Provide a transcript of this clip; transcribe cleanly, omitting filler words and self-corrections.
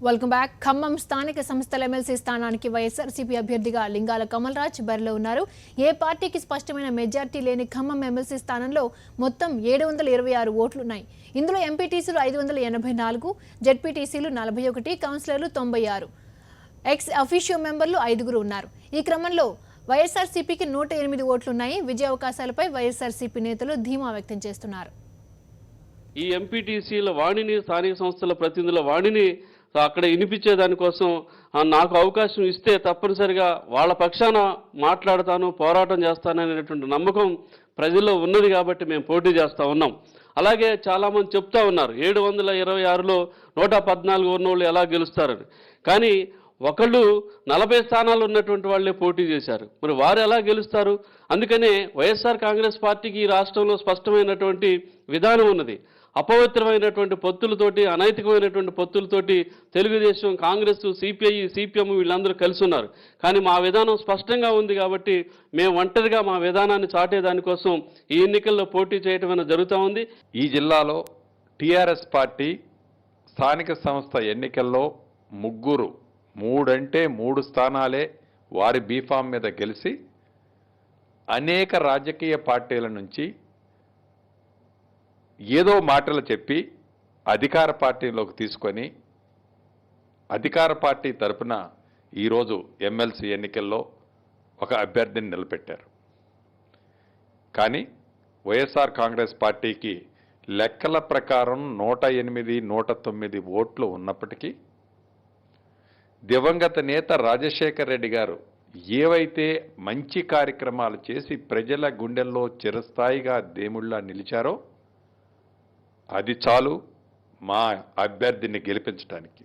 Welcome back. Khammam స్థానిక సంస్థల MLC స్థానానికి వైఎస్ఆర్సీపీ అభ్యర్థిగా లింగాల కమల్ రాజ్ బరిలో ఉన్నారు. ఏ పార్టీకి స్పష్టమైన మెజార్టీ లేని ఖమ్మం ఎమ్మెల్సీ స్థానంలో మొత్తం 726 ఓట్లున్నాయి. ఇందులో ఎంపీటీసీలు 584, జెడ్పీటీసీలు 41, కౌన్సిలర్లు 96, ఎక్స్ అఫీషియో మెంబర్లు 5 ఉన్నారు. ఈ క్రమంలో వైఎస్ఆర్సీపీకి 108 ఓట్లున్నాయి. విజయ అవకాశాలపై వైఎస్ఆర్సీపీ నేతలు ధీమా వ్యక్తం చేస్తున్నారు. ఈ ఎంపీటీసీల వాణిని, స్థానిక సంస్థల ప్రతినిధుల వాణిని అక్కడ వినిపించే దానికోసం నాకు అవకాశం ఇస్తే తప్పనిసరిగా వాళ్ళ పక్షాన మాట్లాడతాను, పోరాటం చేస్తాననేటువంటి నమ్మకం ప్రజల్లో ఉన్నది కాబట్టి మేము పోటీ చేస్తూ ఉన్నాం. అలాగే చాలామంది చెప్తా ఉన్నారు 726లో 114 ఉన్నోళ్ళు ఎలా గెలుస్తారని. కానీ ఒకళ్ళు 40 స్థానాలు ఉన్నటువంటి వాళ్ళే పోటీ చేశారు. మరి వారు ఎలా గెలుస్తారు? అందుకనే వైఎస్ఆర్ కాంగ్రెస్ పార్టీకి ఈ రాష్ట్రంలో స్పష్టమైనటువంటి విధానం ఉన్నది. అపవిత్రమైనటువంటి పొత్తులతోటి, అనైతికమైనటువంటి పొత్తులతోటి తెలుగుదేశం, కాంగ్రెస్, సిపిఐ, సిపిఎం వీళ్ళందరూ కలిసి ఉన్నారు. కానీ మా విధానం స్పష్టంగా ఉంది కాబట్టి మేము ఒంటరిగా మా విధానాన్ని చాటేదానికోసం ఈ ఎన్నికల్లో పోటీ చేయడం అనేది జరుగుతూ ఉంది. ఈ జిల్లాలో టీఆర్ఎస్ పార్టీ స్థానిక సంస్థ ఎన్నికల్లో 3 స్థానాలే వారి బీఫామ్ మీద గెలిచి అనేక రాజకీయ పార్టీల నుంచి ఏదో మాటలు చెప్పి అధికార పార్టీలోకి తీసుకొని అధికార పార్టీ తరపున ఈరోజు ఎమ్మెల్సీ ఎన్నికల్లో ఒక అభ్యర్థిని నిలబెట్టారు. కానీ వైఎస్ఆర్ కాంగ్రెస్ పార్టీకి లెక్కల ప్రకారం 108, 109 ఓట్లు ఉన్నప్పటికీ దివంగత నేత రాజశేఖర్ రెడ్డి గారు ఏవైతే మంచి కార్యక్రమాలు చేసి ప్రజల గుండెల్లో చిరస్థాయిగా దేవుళ్ళ నిలిచారో అది చాలు మా అభ్యర్థిని గెలిపించడానికి.